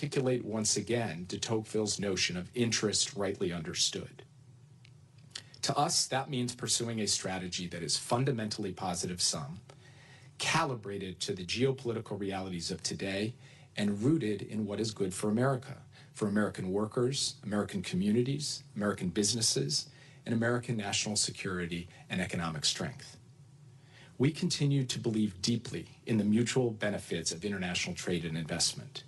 articulate once again de Tocqueville's notion of interest rightly understood. To us, that means pursuing a strategy that is fundamentally positive sum, calibrated to the geopolitical realities of today, and rooted in what is good for America, for American workers, American communities, American businesses, and American national security and economic strength. We continue to believe deeply in the mutual benefits of international trade and investment,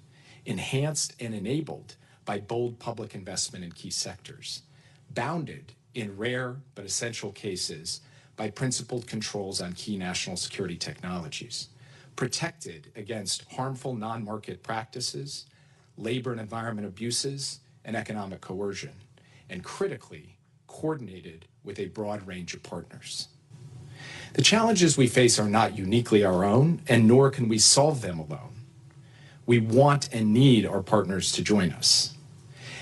enhanced and enabled by bold public investment in key sectors, bounded in rare but essential cases by principled controls on key national security technologies, protected against harmful non-market practices, labor and environment abuses, and economic coercion, and critically coordinated with a broad range of partners. The challenges we face are not uniquely our own, and nor can we solve them alone. We want and need our partners to join us.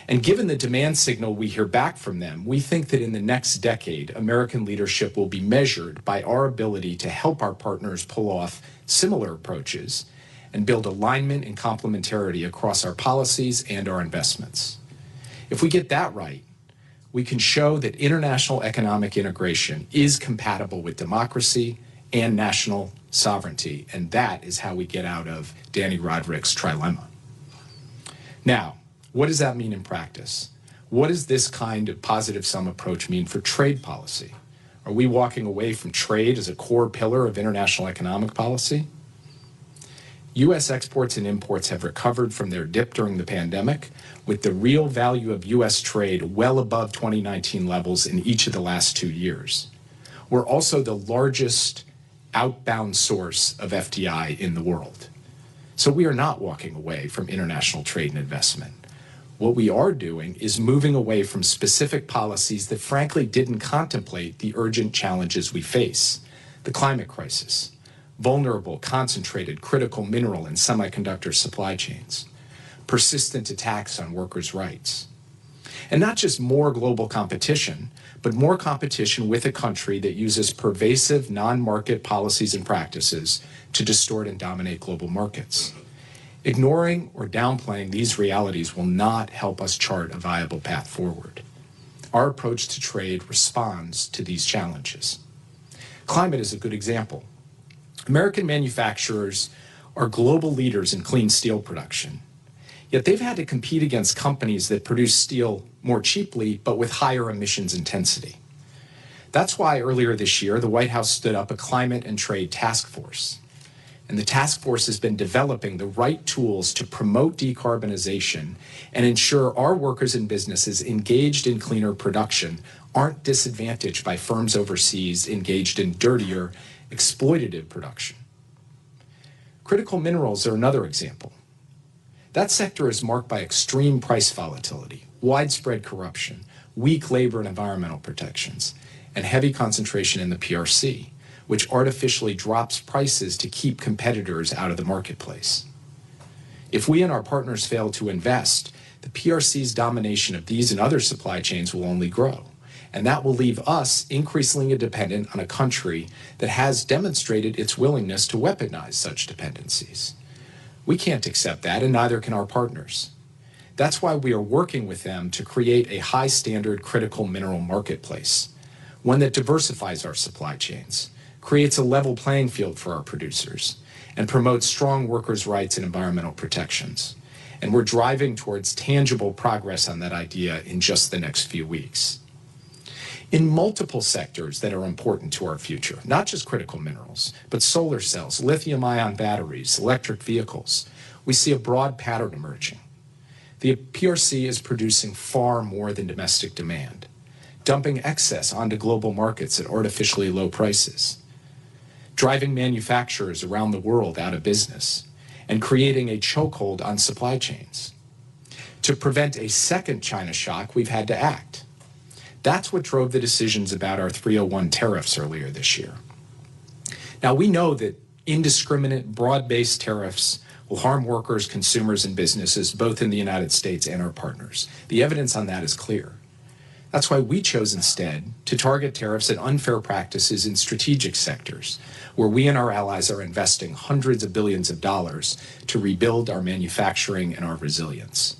And given the demand signal we hear back from them, we think that in the next decade, American leadership will be measured by our ability to help our partners pull off similar approaches and build alignment and complementarity across our policies and our investments. If we get that right, we can show that international economic integration is compatible with democracy and national sovereignty, and that is how we get out of Danny Roderick's trilemma. Now, what does that mean in practice? What does this kind of positive sum approach mean for trade policy? Are we walking away from trade as a core pillar of international economic policy? U.S. exports and imports have recovered from their dip during the pandemic, with the real value of U.S. trade well above 2019 levels in each of the last 2 years. We're also the largest outbound source of FDI in the world. So we are not walking away from international trade and investment. What we are doing is moving away from specific policies that frankly didn't contemplate the urgent challenges we face: the climate crisis, vulnerable, concentrated, critical mineral and semiconductor supply chains, persistent attacks on workers' rights. And not just more global competition, but more competition with a country that uses pervasive non-market policies and practices to distort and dominate global markets. Ignoring or downplaying these realities will not help us chart a viable path forward. Our approach to trade responds to these challenges. Climate is a good example. American manufacturers are global leaders in clean steel production, yet they've had to compete against companies that produce steel more cheaply but with higher emissions intensity. That's why earlier this year, the White House stood up a climate and trade task force. And the task force has been developing the right tools to promote decarbonization and ensure our workers and businesses engaged in cleaner production aren't disadvantaged by firms overseas engaged in dirtier, exploitative production. Critical minerals are another example. That sector is marked by extreme price volatility, widespread corruption, weak labor and environmental protections, and heavy concentration in the PRC, which artificially drops prices to keep competitors out of the marketplace. If we and our partners fail to invest, the PRC's domination of these and other supply chains will only grow, and that will leave us increasingly dependent on a country that has demonstrated its willingness to weaponize such dependencies. We can't accept that, and neither can our partners. That's why we are working with them to create a high-standard critical mineral marketplace, one that diversifies our supply chains, creates a level playing field for our producers, and promotes strong workers' rights and environmental protections. And we're driving towards tangible progress on that idea in just the next few weeks. In multiple sectors that are important to our future, not just critical minerals, but solar cells, lithium-ion batteries, electric vehicles, we see a broad pattern emerging. The PRC is producing far more than domestic demand, dumping excess onto global markets at artificially low prices, driving manufacturers around the world out of business, and creating a chokehold on supply chains. To prevent a second China shock, we've had to act. That's what drove the decisions about our 301 tariffs earlier this year. Now, we know that indiscriminate, broad-based tariffs will harm workers, consumers, and businesses, both in the United States and our partners. The evidence on that is clear. That's why we chose instead to target tariffs and unfair practices in strategic sectors, where we and our allies are investing hundreds of billions of dollars to rebuild our manufacturing and our resilience.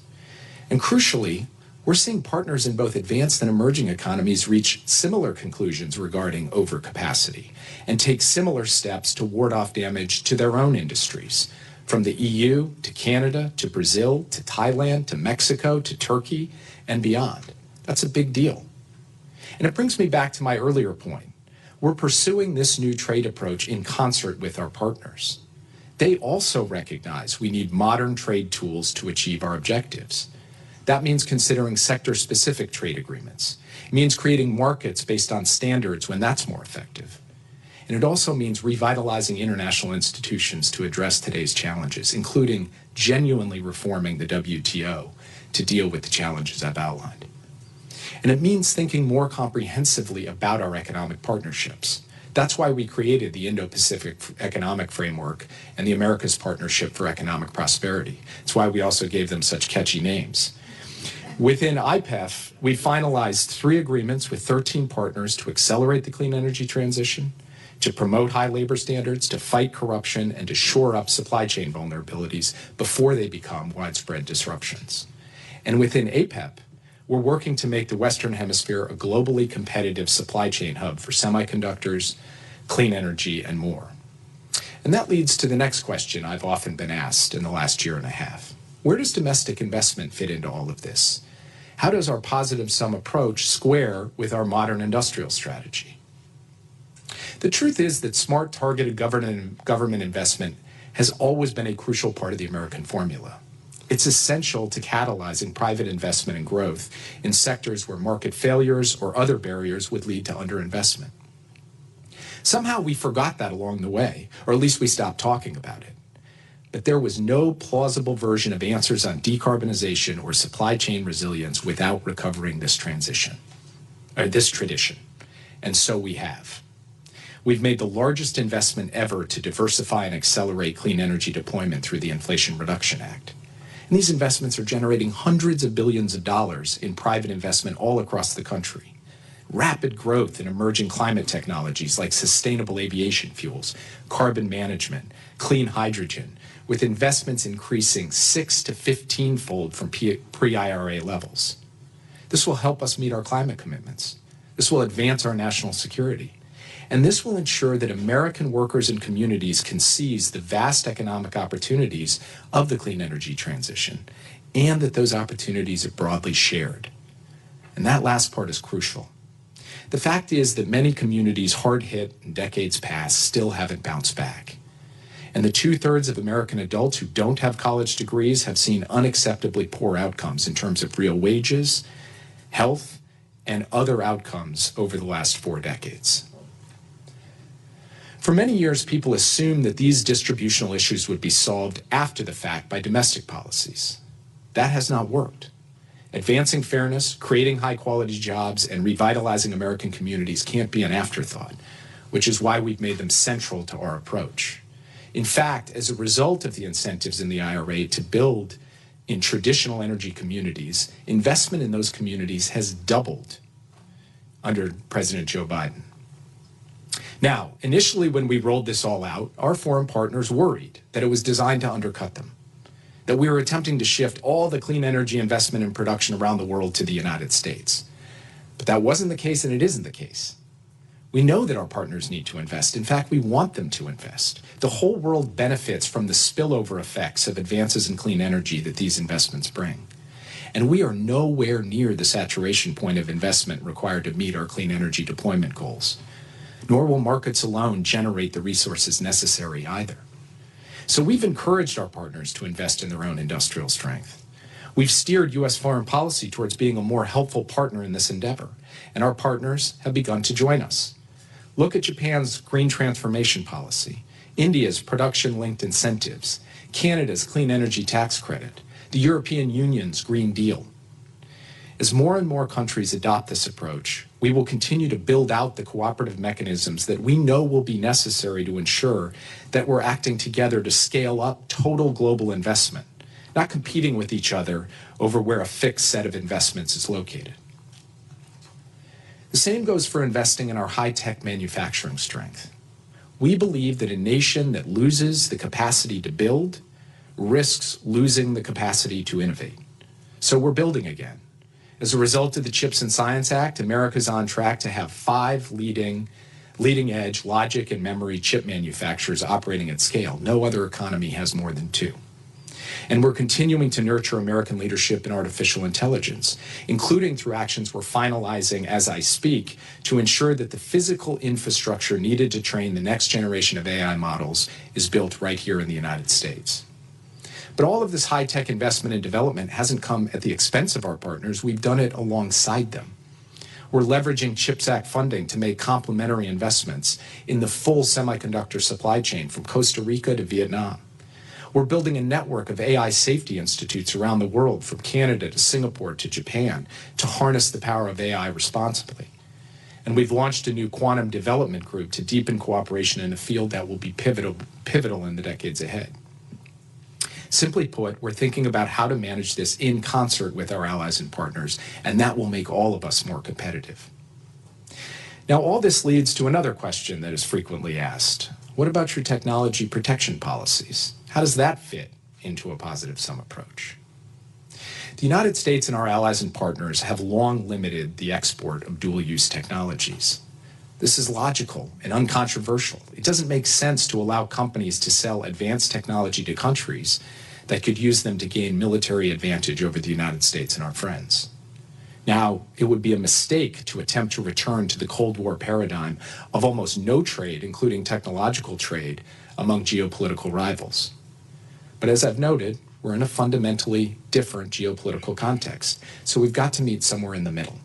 And crucially, we're seeing partners in both advanced and emerging economies reach similar conclusions regarding overcapacity and take similar steps to ward off damage to their own industries, from the EU to Canada to Brazil to Thailand to Mexico to Turkey and beyond. That's a big deal. And it brings me back to my earlier point. We're pursuing this new trade approach in concert with our partners. They also recognize we need modern trade tools to achieve our objectives. That means considering sector-specific trade agreements. It means creating markets based on standards when that's more effective. And it also means revitalizing international institutions to address today's challenges, including genuinely reforming the WTO to deal with the challenges I've outlined. And it means thinking more comprehensively about our economic partnerships. That's why we created the Indo-Pacific Economic Framework and the Americas Partnership for Economic Prosperity. It's why we also gave them such catchy names. Within IPEF, we finalized 3 agreements with 13 partners to accelerate the clean energy transition, to promote high labor standards, to fight corruption, and to shore up supply chain vulnerabilities before they become widespread disruptions. And within APEP, we're working to make the Western Hemisphere a globally competitive supply chain hub for semiconductors, clean energy, and more. And that leads to the next question I've often been asked in the last year and a half. Where does domestic investment fit into all of this? How does our positive sum approach square with our modern industrial strategy? The truth is that smart, targeted government investment has always been a crucial part of the American formula. It's essential to catalyzing private investment and growth in sectors where market failures or other barriers would lead to underinvestment. Somehow we forgot that along the way, or at least we stopped talking about it. But there was no plausible version of answers on decarbonization or supply chain resilience without recovering this tradition. And so we have. We've made the largest investment ever to diversify and accelerate clean energy deployment through the Inflation Reduction Act. And these investments are generating hundreds of billions of dollars in private investment all across the country. Rapid growth in emerging climate technologies like sustainable aviation fuels, carbon management, clean hydrogen, with investments increasing 6 to 15-fold from pre-IRA levels. This will help us meet our climate commitments. This will advance our national security. And this will ensure that American workers and communities can seize the vast economic opportunities of the clean energy transition, and that those opportunities are broadly shared. And that last part is crucial. The fact is that many communities hard hit in decades past still haven't bounced back. And the 2/3 of American adults who don't have college degrees have seen unacceptably poor outcomes in terms of real wages, health, and other outcomes over the last 4 decades. For many years, people assumed that these distributional issues would be solved after the fact by domestic policies. That has not worked. Advancing fairness, creating high-quality jobs, and revitalizing American communities can't be an afterthought, which is why we've made them central to our approach. In fact, as a result of the incentives in the IRA to build in traditional energy communities, investment in those communities has doubled under President Joe Biden. Now, initially when we rolled this all out, our foreign partners worried that it was designed to undercut them, that we were attempting to shift all the clean energy investment and production around the world to the United States. But that wasn't the case, and it isn't the case. We know that our partners need to invest. In fact, we want them to invest. The whole world benefits from the spillover effects of advances in clean energy that these investments bring. And we are nowhere near the saturation point of investment required to meet our clean energy deployment goals. Nor will markets alone generate the resources necessary either. So we've encouraged our partners to invest in their own industrial strength. We've steered U.S. foreign policy towards being a more helpful partner in this endeavor, and our partners have begun to join us. Look at Japan's green transformation policy, India's production-linked incentives, Canada's clean energy tax credit, the European Union's Green Deal. As more and more countries adopt this approach, we will continue to build out the cooperative mechanisms that we know will be necessary to ensure that we're acting together to scale up total global investment, not competing with each other over where a fixed set of investments is located. The same goes for investing in our high-tech manufacturing strength. We believe that a nation that loses the capacity to build risks losing the capacity to innovate. So we're building again. As a result of the CHIPS and Science Act, America's on track to have 5 leading-edge logic and memory chip manufacturers operating at scale. No other economy has more than 2. And we're continuing to nurture American leadership in artificial intelligence, including through actions we're finalizing as I speak to ensure that the physical infrastructure needed to train the next generation of AI models is built right here in the United States. But all of this high-tech investment and development hasn't come at the expense of our partners. We've done it alongside them. We're leveraging CHIPS Act funding to make complementary investments in the full semiconductor supply chain from Costa Rica to Vietnam. We're building a network of AI safety institutes around the world, from Canada to Singapore to Japan, to harness the power of AI responsibly. And we've launched a new quantum development group to deepen cooperation in a field that will be pivotal in the decades ahead. Simply put, we're thinking about how to manage this in concert with our allies and partners, and that will make all of us more competitive. Now, all this leads to another question that is frequently asked. What about your technology protection policies? How does that fit into a positive sum approach? The United States and our allies and partners have long limited the export of dual-use technologies. This is logical and uncontroversial. It doesn't make sense to allow companies to sell advanced technology to countries that could use them to gain military advantage over the United States and our friends. Now, it would be a mistake to attempt to return to the Cold War paradigm of almost no trade, including technological trade, among geopolitical rivals. But as I've noted, we're in a fundamentally different geopolitical context, so we've got to meet somewhere in the middle.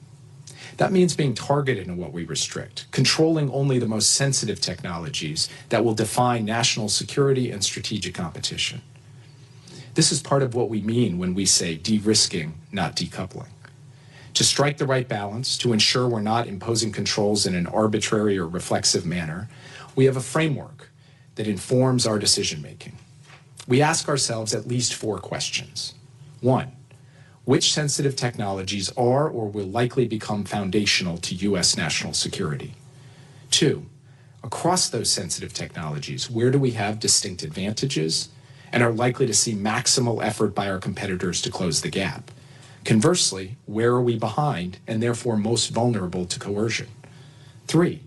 That means being targeted in what we restrict, controlling only the most sensitive technologies that will define national security and strategic competition. This is part of what we mean when we say de-risking, not decoupling. To strike the right balance, to ensure we're not imposing controls in an arbitrary or reflexive manner, we have a framework that informs our decision-making. We ask ourselves at least 4 questions. 1, which sensitive technologies are or will likely become foundational to U.S. national security? 2, across those sensitive technologies, where do we have distinct advantages and are likely to see maximal effort by our competitors to close the gap? Conversely, where are we behind and therefore most vulnerable to coercion? 3,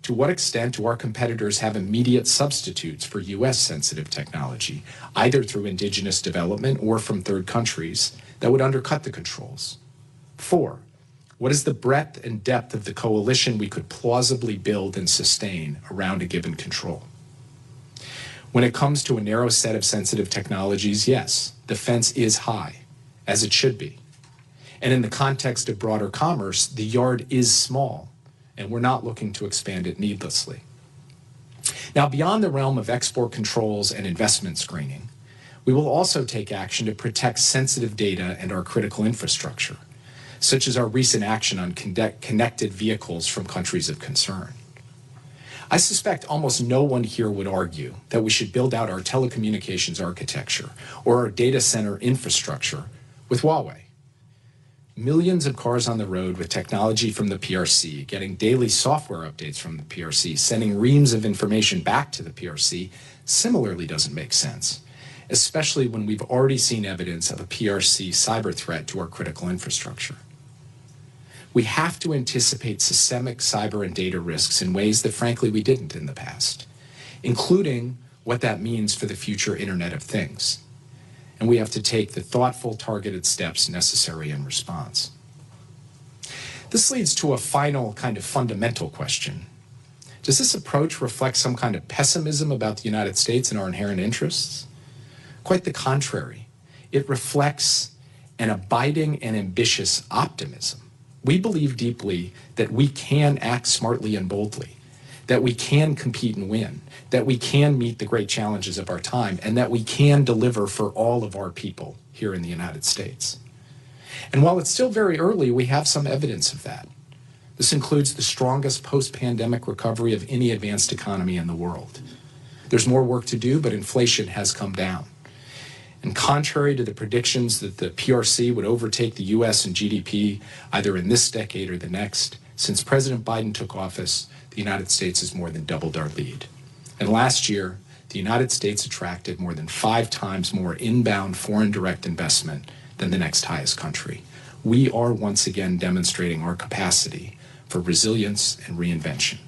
to what extent do our competitors have immediate substitutes for U.S. sensitive technology, either through indigenous development or from third countries, that would undercut the controls? 4, what is the breadth and depth of the coalition we could plausibly build and sustain around a given control? When it comes to a narrow set of sensitive technologies, yes, the fence is high, as it should be. And in the context of broader commerce, the yard is small, and we're not looking to expand it needlessly. Now, beyond the realm of export controls and investment screening, we will also take action to protect sensitive data and our critical infrastructure, such as our recent action on connected vehicles from countries of concern. I suspect almost no one here would argue that we should build out our telecommunications architecture or our data center infrastructure with Huawei. Millions of cars on the road with technology from the PRC, getting daily software updates from the PRC, sending reams of information back to the PRC, similarly doesn't make sense, especially when we've already seen evidence of a PRC cyber threat to our critical infrastructure. We have to anticipate systemic cyber and data risks in ways that, frankly, we didn't in the past, including what that means for the future Internet of Things. And we have to take the thoughtful, targeted steps necessary in response. This leads to a final kind of fundamental question. Does this approach reflect some kind of pessimism about the United States and our inherent interests? Quite the contrary. It reflects an abiding and ambitious optimism. We believe deeply that we can act smartly and boldly, that we can compete and win, that we can meet the great challenges of our time, and that we can deliver for all of our people here in the United States. And while it's still very early, we have some evidence of that. This includes the strongest post-pandemic recovery of any advanced economy in the world. There's more work to do, but inflation has come down. And contrary to the predictions that the PRC would overtake the US in GDP either in this decade or the next, Since President Biden took office, the United States has more than doubled our lead. And last year, the United States attracted more than 5 times more inbound foreign direct investment than the next highest country. We are once again demonstrating our capacity for resilience and reinvention.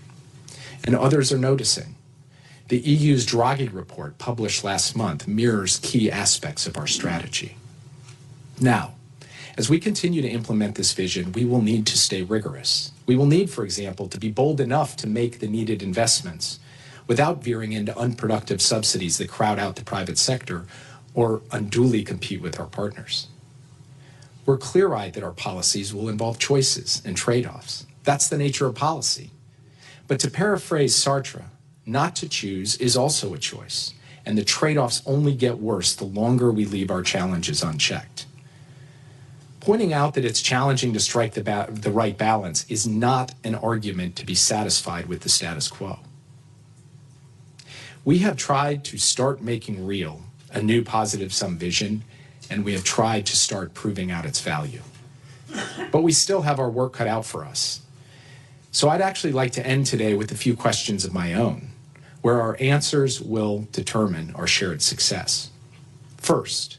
And others are noticing. The EU's Draghi report, published last month, mirrors key aspects of our strategy. Now, as we continue to implement this vision, we will need to stay rigorous. We will need, for example, to be bold enough to make the needed investments without veering into unproductive subsidies that crowd out the private sector or unduly compete with our partners. We're clear-eyed that our policies will involve choices and trade-offs. That's the nature of policy. But to paraphrase Sartre, not to choose is also a choice, and the trade-offs only get worse the longer we leave our challenges unchecked. Pointing out that it's challenging to strike the right balance is not an argument to be satisfied with the status quo. We have tried to start making real a new positive sum vision, and we have tried to start proving out its value. But we still have our work cut out for us. So I'd actually like to end today with a few questions of my own, where our answers will determine our shared success. First,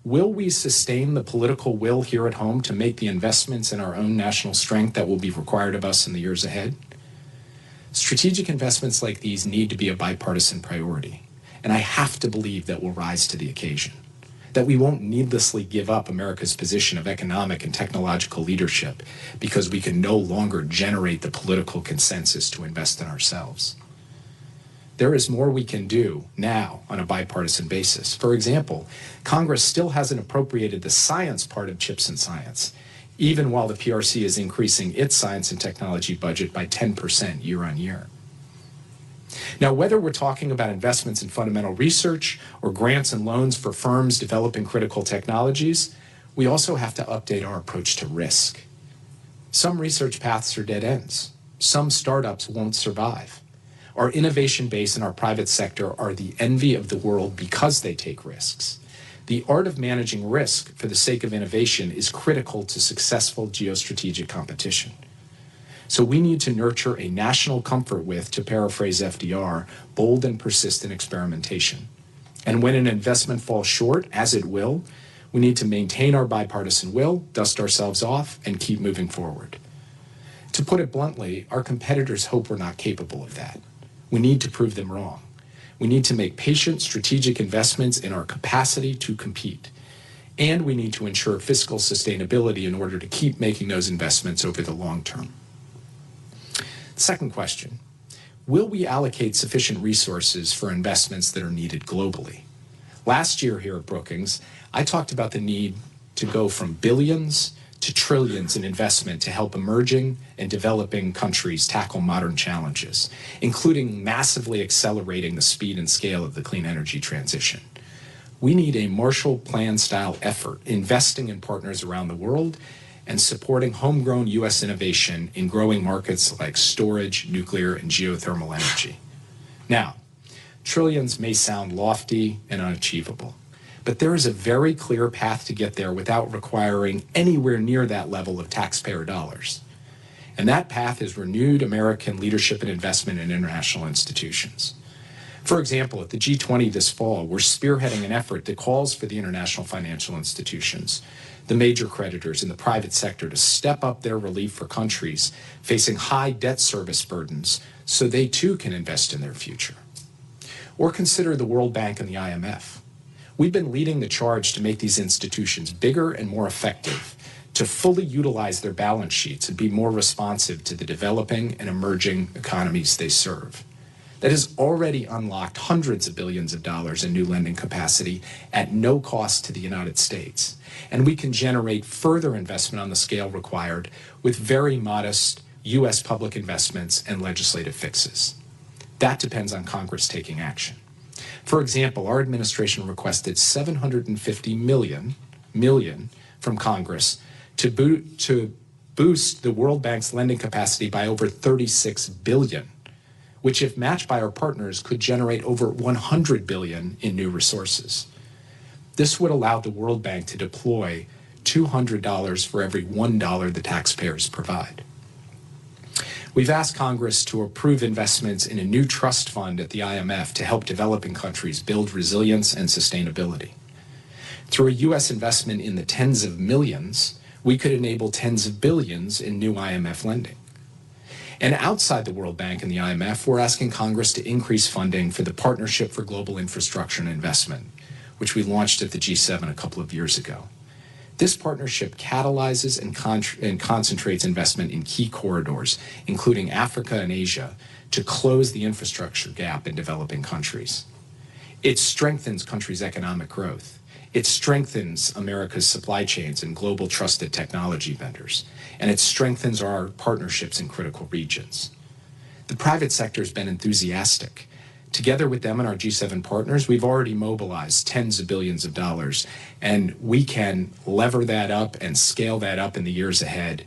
will we sustain the political will here at home to make the investments in our own national strength that will be required of us in the years ahead? Strategic investments like these need to be a bipartisan priority, and I have to believe that we'll rise to the occasion, that we won't needlessly give up America's position of economic and technological leadership because we can no longer generate the political consensus to invest in ourselves. There is more we can do now on a bipartisan basis. For example, Congress still hasn't appropriated the science part of CHIPS and Science, even while the PRC is increasing its science and technology budget by 10% year on year. Now, whether we're talking about investments in fundamental research or grants and loans for firms developing critical technologies, we also have to update our approach to risk. Some research paths are dead ends. Some startups won't survive. Our innovation base and our private sector are the envy of the world because they take risks. The art of managing risk for the sake of innovation is critical to successful geostrategic competition. So we need to nurture a national comfort with, to paraphrase FDR, bold and persistent experimentation. And when an investment falls short, as it will, we need to maintain our bipartisan will, dust ourselves off, and keep moving forward. To put it bluntly, our competitors hope we're not capable of that. We need to prove them wrong. We need to make patient, strategic investments in our capacity to compete. And we need to ensure fiscal sustainability in order to keep making those investments over the long term. Second question, will we allocate sufficient resources for investments that are needed globally? Last year here at Brookings, I talked about the need to go from billions to trillions in investment to help emerging and developing countries tackle modern challenges, including massively accelerating the speed and scale of the clean energy transition. We need a Marshall Plan-style effort, investing in partners around the world and supporting homegrown U.S. innovation in growing markets like storage, nuclear, and geothermal energy. Now, trillions may sound lofty and unachievable, but there is a very clear path to get there without requiring anywhere near that level of taxpayer dollars. And that path is renewed American leadership and investment in international institutions. For example, at the G20 this fall, we're spearheading an effort that calls for the international financial institutions, the major creditors in the private sector, to step up their relief for countries facing high debt service burdens so they too can invest in their future. Or consider the World Bank and the IMF. We've been leading the charge to make these institutions bigger and more effective, to fully utilize their balance sheets and be more responsive to the developing and emerging economies they serve. That has already unlocked hundreds of billions of dollars in new lending capacity at no cost to the United States. And we can generate further investment on the scale required with very modest U.S. public investments and legislative fixes. That depends on Congress taking action. For example, our administration requested $750 million from Congress to boost the World Bank's lending capacity by over $36 billion, which, if matched by our partners, could generate over $100 billion in new resources. This would allow the World Bank to deploy $200 for every $1 the taxpayers provide. We've asked Congress to approve investments in a new trust fund at the IMF to help developing countries build resilience and sustainability. Through a U.S. investment in the tens of millions, we could enable tens of billions in new IMF lending. And outside the World Bank and the IMF, we're asking Congress to increase funding for the Partnership for Global Infrastructure and Investment, which we launched at the G7 a couple of years ago. This partnership catalyzes and concentrates investment in key corridors, including Africa and Asia, to close the infrastructure gap in developing countries. It strengthens countries' economic growth. It strengthens America's supply chains and global trusted technology vendors, and it strengthens our partnerships in critical regions. The private sector has been enthusiastic. Together with them and our G7 partners, we've already mobilized tens of billions of dollars, and we can lever that up and scale that up in the years ahead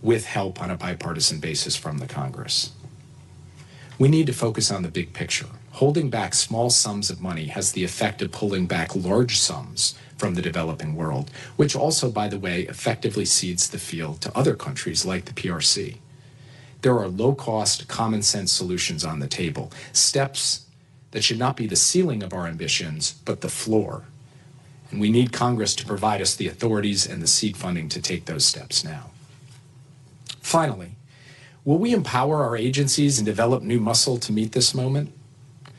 with help on a bipartisan basis from the Congress. We need to focus on the big picture. Holding back small sums of money has the effect of pulling back large sums from the developing world, which also, by the way, effectively cedes the field to other countries like the PRC. There are low-cost, common-sense solutions on the table, steps that should not be the ceiling of our ambitions, but the floor. And we need Congress to provide us the authorities and the seed funding to take those steps now. Finally, will we empower our agencies and develop new muscle to meet this moment?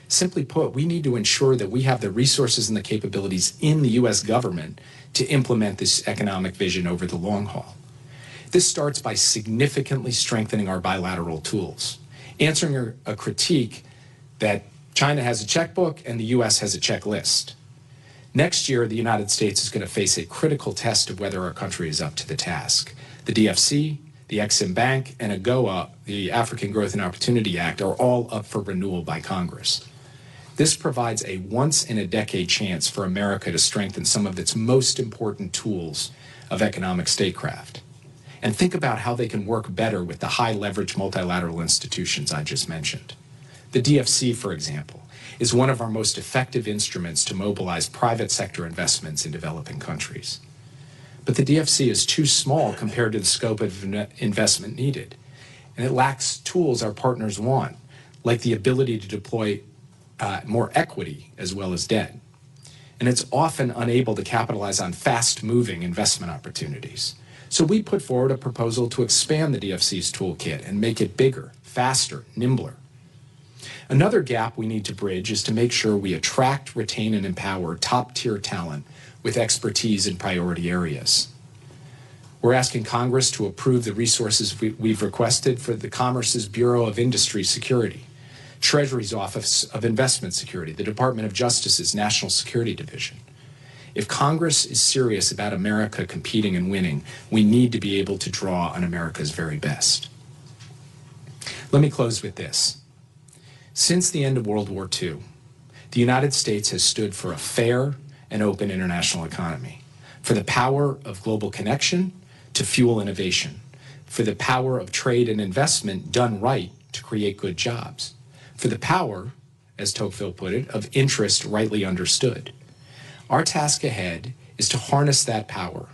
Simply put, we need to ensure that we have the resources and the capabilities in the U.S. government to implement this economic vision over the long haul. This starts by significantly strengthening our bilateral tools, answering a critique that China has a checkbook and the U.S. has a checklist. Next year, the United States is going to face a critical test of whether our country is up to the task. The DFC, the Exim Bank, and AGOA, the African Growth and Opportunity Act, are all up for renewal by Congress. This provides a once-in-a-decade chance for America to strengthen some of its most important tools of economic statecraft. And think about how they can work better with the high-leverage multilateral institutions I just mentioned. The DFC, for example, is one of our most effective instruments to mobilize private sector investments in developing countries. But the DFC is too small compared to the scope of investment needed, and it lacks tools our partners want, like the ability to deploy more equity as well as debt. And it's often unable to capitalize on fast-moving investment opportunities. So we put forward a proposal to expand the DFC's toolkit and make it bigger, faster, nimbler. Another gap we need to bridge is to make sure we attract, retain, and empower top-tier talent with expertise in priority areas. We're asking Congress to approve the resources we've requested for the Commerce's Bureau of Industry Security, Treasury's Office of Investment Security, the Department of Justice's National Security Division. If Congress is serious about America competing and winning, we need to be able to draw on America's very best. Let me close with this. Since the end of World War II, the United States has stood for a fair and open international economy, for the power of global connection to fuel innovation, for the power of trade and investment done right to create good jobs, for the power, as Tocqueville put it, of interest rightly understood. Our task ahead is to harness that power,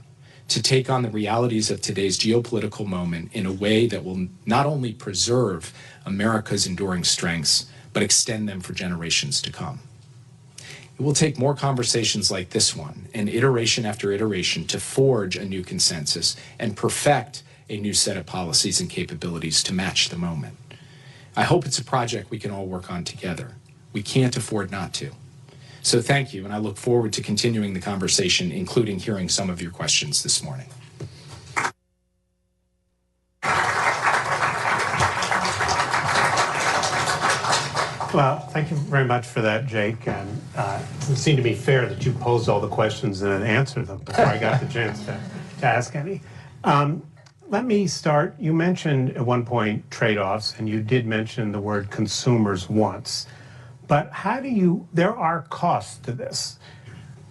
to take on the realities of today's geopolitical moment in a way that will not only preserve America's enduring strengths, but extend them for generations to come. It will take more conversations like this one, and iteration after iteration, to forge a new consensus and perfect a new set of policies and capabilities to match the moment. I hope it's a project we can all work on together. We can't afford not to. So thank you, and I look forward to continuing the conversation, including hearing some of your questions this morning. Well, thank you very much for that, Jake. And it seemed to be fair that you posed all the questions and then answered them before I got the chance to ask any. Let me start. You mentioned at one point trade-offs, and you did mention the word consumers once. But there are costs to this.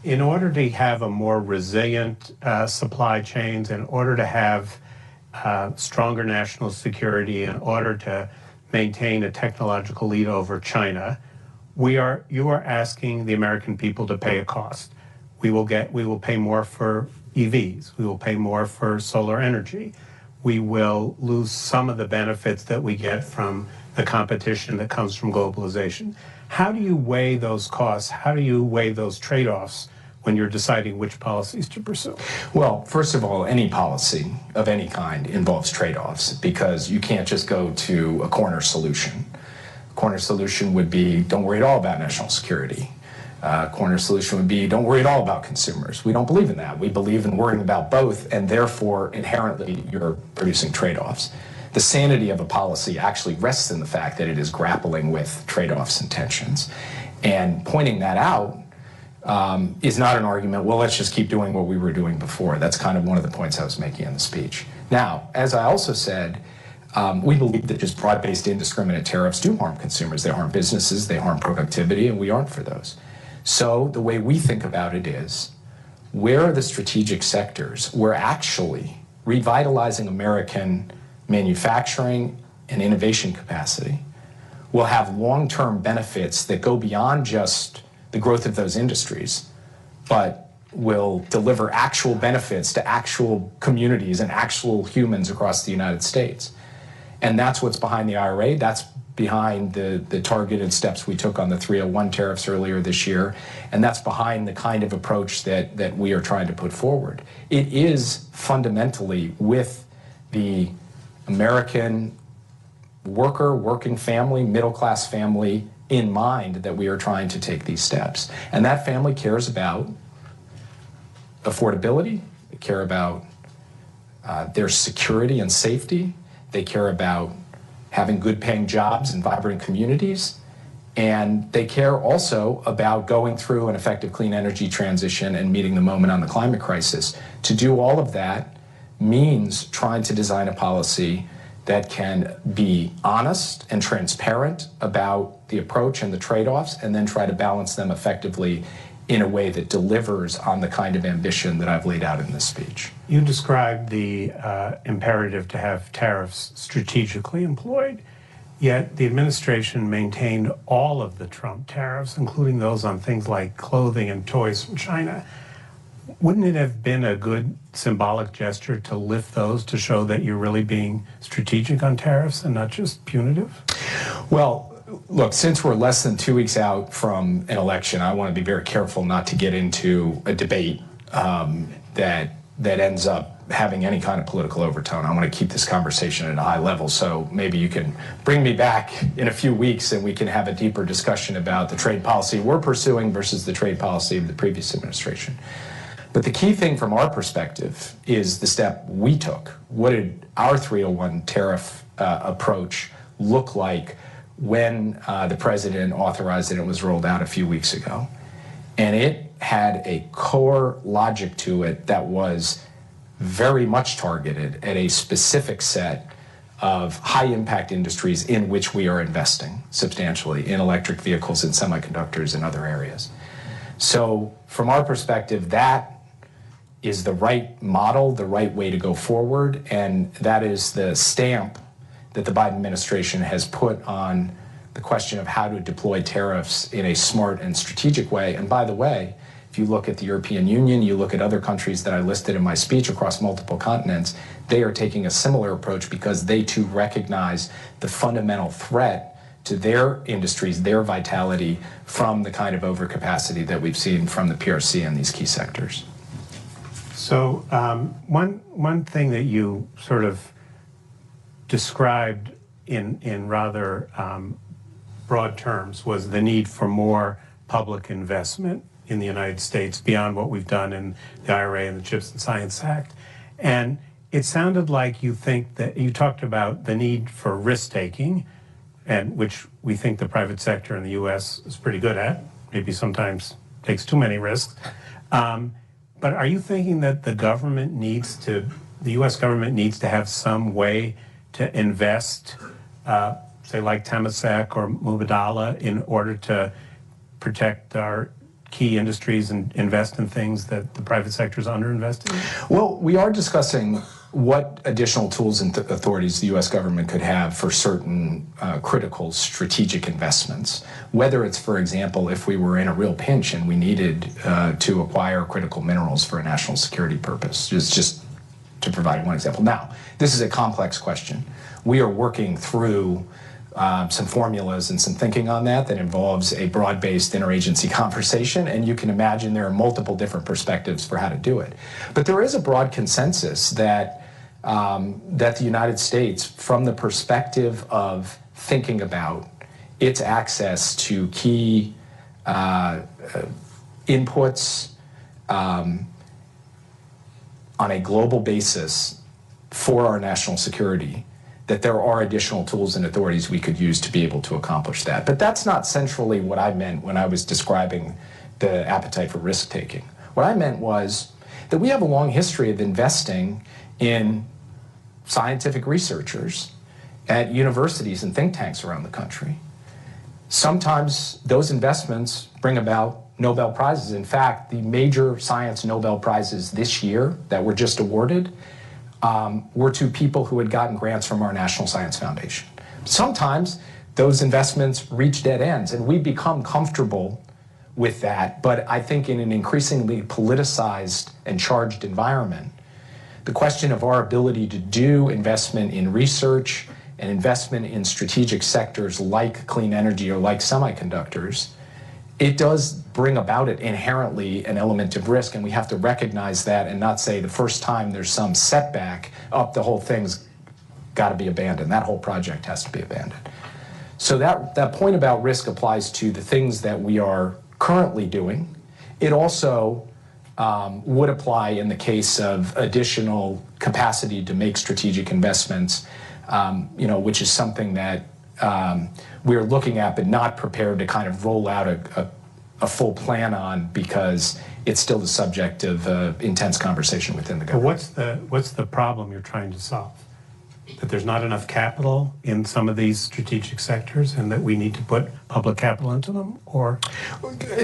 In order to have a more resilient supply chains, in order to have stronger national security, in order to maintain a technological lead over China, you are asking the American people to pay a cost. We will pay more for EVs. We will pay more for solar energy. we will lose some of the benefits that we get from the competition that comes from globalization. How do you weigh those costs? How do you weigh those trade-offs when you're deciding which policies to pursue? Well, first of all, any policy of any kind involves trade-offs, because you can't just go to a corner solution. A corner solution would be, don't worry at all about national security. Corner solution would be, don't worry at all about consumers. We don't believe in that. We believe in worrying about both, and therefore, inherently, you're producing trade-offs. The sanity of a policy actually rests in the fact that it is grappling with trade-offs and tensions. And pointing that out is not an argument, well, let's just keep doing what we were doing before. That's kind of one of the points I was making in the speech. Now, as I also said, we believe that just broad-based indiscriminate tariffs do harm consumers. They harm businesses, they harm productivity, and we aren't for those. So the way we think about it is, where are the strategic sectors where actually revitalizing American manufacturing and innovation capacity will have long-term benefits that go beyond just the growth of those industries, but will deliver actual benefits to actual communities and actual humans across the United States. And that's what's behind the IRA. That's behind the targeted steps we took on the 301 tariffs earlier this year, and that's behind the kind of approach that we are trying to put forward. It is fundamentally with the American worker, working family, middle-class family in mind that we are trying to take these steps. And that family cares about affordability, they care about their security and safety, they care about having good paying jobs and vibrant communities, and they care also about going through an effective clean energy transition and meeting the moment on the climate crisis. To do all of that means trying to design a policy that can be honest and transparent about the approach and the trade-offs, and then try to balance them effectively in a way that delivers on the kind of ambition that I've laid out in this speech. You described the imperative to have tariffs strategically employed, yet the administration maintained all of the Trump tariffs, including those on things like clothing and toys from China. Wouldn't it have been a good symbolic gesture to lift those to show that you're really being strategic on tariffs and not just punitive? Well, look, since we're less than 2 weeks out from an election, I want to be very careful not to get into a debate that ends up having any kind of political overtone. I want to keep this conversation at a high level, so maybe you can bring me back in a few weeks and we can have a deeper discussion about the trade policy we're pursuing versus the trade policy of the previous administration. But the key thing from our perspective is the step we took. What did our 301 tariff approach look like when the president authorized it and it was rolled out a few weeks ago? And it had a core logic to it that was very much targeted at a specific set of high-impact industries in which we are investing substantially, in electric vehicles and semiconductors and other areas. So from our perspective, that is the right model, the right way to go forward, and that is the stamp that the Biden administration has put on the question of how to deploy tariffs in a smart and strategic way. And by the way, if you look at the European Union, you look at other countries that I listed in my speech across multiple continents, they are taking a similar approach because they too recognize the fundamental threat to their industries, their vitality, from the kind of overcapacity that we've seen from the PRC in these key sectors. So one thing that you sort of described in rather broad terms was the need for more public investment in the United States beyond what we've done in the IRA and the CHIPS and Science Act. And it sounded like you think that you talked about the need for risk-taking, and which we think the private sector in the U.S. is pretty good at, maybe sometimes takes too many risks. But are you thinking that the U.S. government needs to have some way to invest, say like Temasek or Mubadala, in order to protect our key industries and invest in things that the private sector is underinvesting in? Well, we are discussing what additional tools and authorities the U.S. government could have for certain critical strategic investments. Whether it's, for example, if we were in a real pinch and we needed to acquire critical minerals for a national security purpose. It's just to provide one example. Now, this is a complex question. We are working through some formulas and some thinking on that involves a broad-based interagency conversation, and you can imagine there are multiple different perspectives for how to do it. But there is a broad consensus that that the United States, from the perspective of thinking about its access to key inputs on a global basis for our national security, that there are additional tools and authorities we could use to be able to accomplish that. But that's not centrally what I meant when I was describing the appetite for risk-taking. What I meant was that we have a long history of investing in scientific researchers at universities and think tanks around the country. Sometimes those investments bring about Nobel Prizes. In fact, the major science Nobel Prizes this year that were just awarded were to people who had gotten grants from our National Science Foundation. Sometimes those investments reach dead ends, and we become comfortable with that. But I think in an increasingly politicized and charged environment, the question of our ability to do investment in research and investment in strategic sectors like clean energy or like semiconductors, it does bring about it inherently an element of risk, and we have to recognize that and not say the first time there's some setback, the whole thing's got to be abandoned. That whole project has to be abandoned. So that point about risk applies to the things that we are currently doing. It also would apply in the case of additional capacity to make strategic investments, which is something that we're looking at but not prepared to kind of roll out a full plan on because it's still the subject of intense conversation within the government. But what's the problem you're trying to solve? That there's not enough capital in some of these strategic sectors and that we need to put public capital into them, or?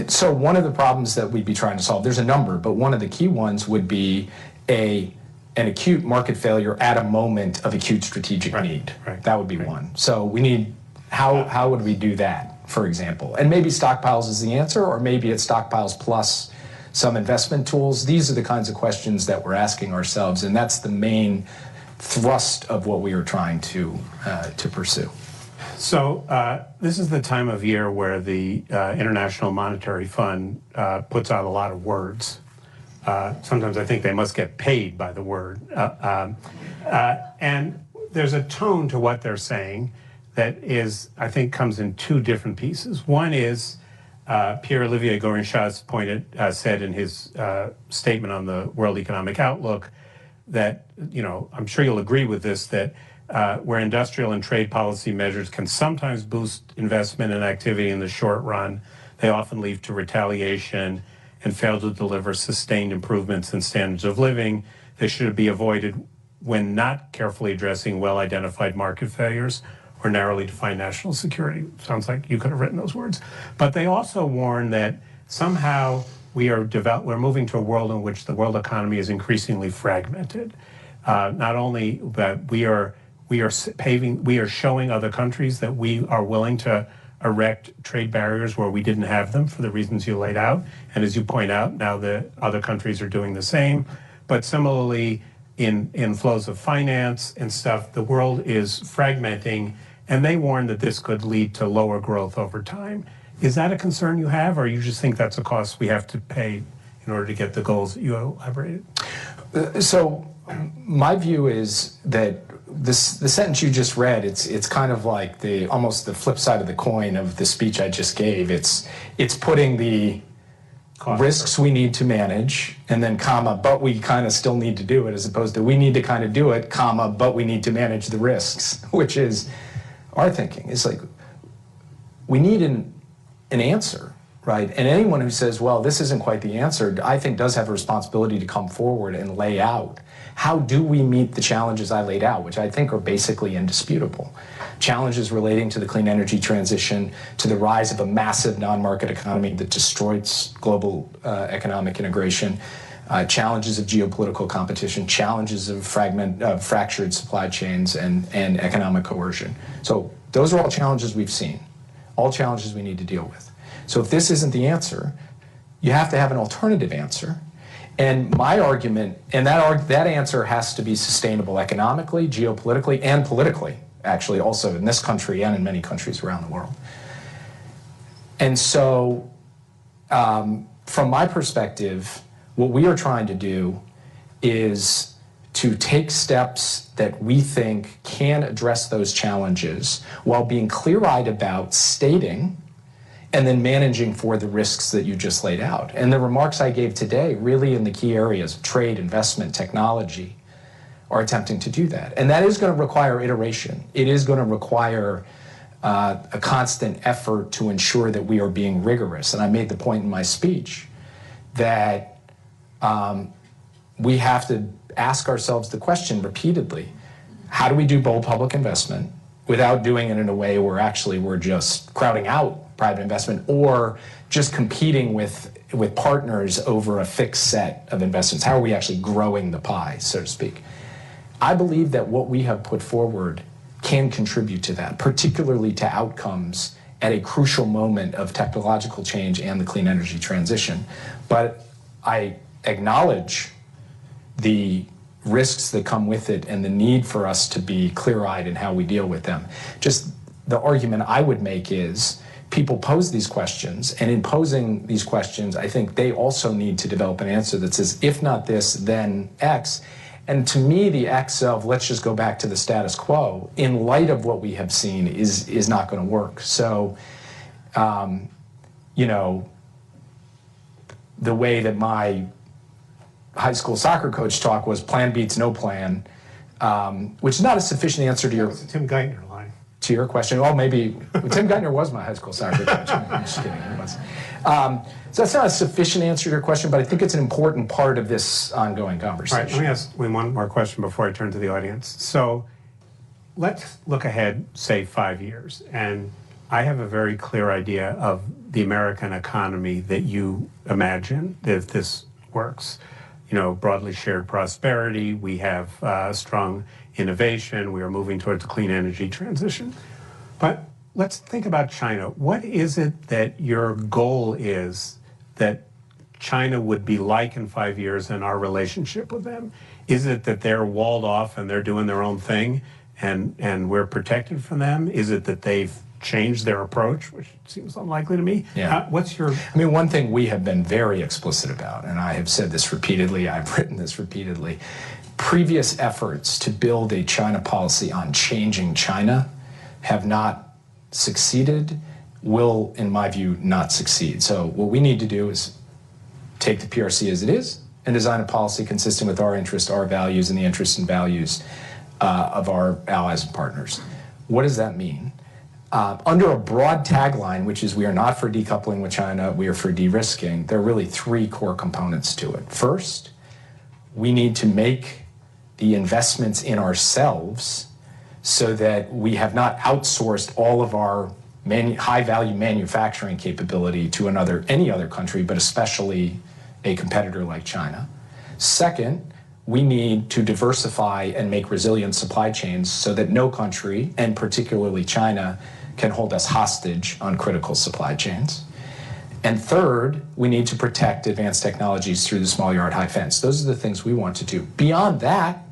So one of the problems that we'd be trying to solve, there's a number, but one of the key ones would be an acute market failure at a moment of acute strategic need. Right. That would be one. So we need, how would we do that, for example? And maybe stockpiles is the answer, or maybe it's stockpiles plus some investment tools. These are the kinds of questions that we're asking ourselves, and that's the main thrust of what we are trying to pursue. So this is the time of year where the International Monetary Fund puts out a lot of words. Sometimes I think they must get paid by the word. And there's a tone to what they're saying that is, I think, comes in two different pieces. One is Pierre-Olivier Gourinchas said in his statement on the World Economic Outlook that, I'm sure you'll agree with this, that where industrial and trade policy measures can sometimes boost investment and activity in the short run, they often lead to retaliation and fail to deliver sustained improvements in standards of living. They should be avoided when not carefully addressing well-identified market failures or narrowly defined national security. Sounds like you could have written those words. But they also warn that somehow we're moving to a world in which the world economy is increasingly fragmented. Not only that we are showing other countries that we are willing to erect trade barriers where we didn't have them for the reasons you laid out. And as you point out, now the other countries are doing the same. But similarly, in flows of finance and stuff, the world is fragmenting, and they warn that this could lead to lower growth over time. Is that a concern you have, or you just think that's a cost we have to pay in order to get the goals that you elaborated? So my view is that the sentence you just read, it's kind of like almost the flip side of the coin of the speech I just gave. It's putting the risks we need to manage, and then comma, but we kind of still need to do it, as opposed to we need to kind of do it, comma, but we need to manage the risks, which is our thinking. It's like we need an answer, right? And anyone who says, well, this isn't quite the answer, I think does have a responsibility to come forward and lay out how do we meet the challenges I laid out, which I think are basically indisputable. Challenges relating to the clean energy transition, to the rise of a massive non-market economy that destroys global economic integration, challenges of geopolitical competition, challenges of fractured supply chains and economic coercion. So those are all challenges we've seen, all challenges we need to deal with. So if this isn't the answer, you have to have an alternative answer. And my argument, and that answer has to be sustainable economically, geopolitically, and politically, actually, also in this country and in many countries around the world. And so, from my perspective, what we are trying to do is to take steps that we think can address those challenges while being clear-eyed about stating and then managing for the risks that you just laid out. And the remarks I gave today, really in the key areas of trade, investment, technology, are attempting to do that. And that is going to require iteration. It is going to require a constant effort to ensure that we are being rigorous. And I made the point in my speech that we have to ask ourselves the question repeatedly, how do we do bold public investment without doing it in a way where actually we're just crowding out private investment or just competing with partners over a fixed set of investments? How are we actually growing the pie, so to speak? I believe that what we have put forward can contribute to that, particularly to outcomes at a crucial moment of technological change and the clean energy transition. But I acknowledge the risks that come with it and the need for us to be clear-eyed in how we deal with them. Just the argument I would make is people pose these questions, and in posing these questions, I think they also need to develop an answer that says, if not this, then X. And to me, the X of let's just go back to the status quo, in light of what we have seen, is not going to work. So, you know, the way that my high school soccer coach talk was plan beats no plan, which is not a sufficient answer to your... That was a Tim Geithner line. To your question. Well, maybe Tim Geithner was my high school soccer coach. I'm just kidding. He was. So that's not a sufficient answer to your question, but I think it's an important part of this ongoing conversation. All right, let me ask one more question before I turn to the audience. So let's look ahead, say, 5 years, and I have a very clear idea of the American economy that you imagine if this works. You know, broadly shared prosperity, we have strong innovation, we are moving towards a clean energy transition. But let's think about China. What is it that your goal is that China would be like in 5 years in our relationship with them? Is it that they're walled off and they're doing their own thing and we're protected from them? Is it that they've changed their approach, which seems unlikely to me? Yeah. What's your... I mean, one thing we have been very explicit about, and I have said this repeatedly, I've written this repeatedly, previous efforts to build a China policy on changing China have not succeeded, will, in my view, not succeed. So what we need to do is take the PRC as it is and design a policy consistent with our interests, our values, and the interests and values of our allies and partners. What does that mean? Under a broad tagline, which is we are not for decoupling with China, we are for de-risking, there are really three core components to it. First, we need to make the investments in ourselves so that we have not outsourced all of our high-value manufacturing capability to any other country, but especially a competitor like China. Second, we need to diversify and make resilient supply chains so that no country, and particularly China, can hold us hostage on critical supply chains. And third, we need to protect advanced technologies through the small yard high fence. Those are the things we want to do. Beyond that,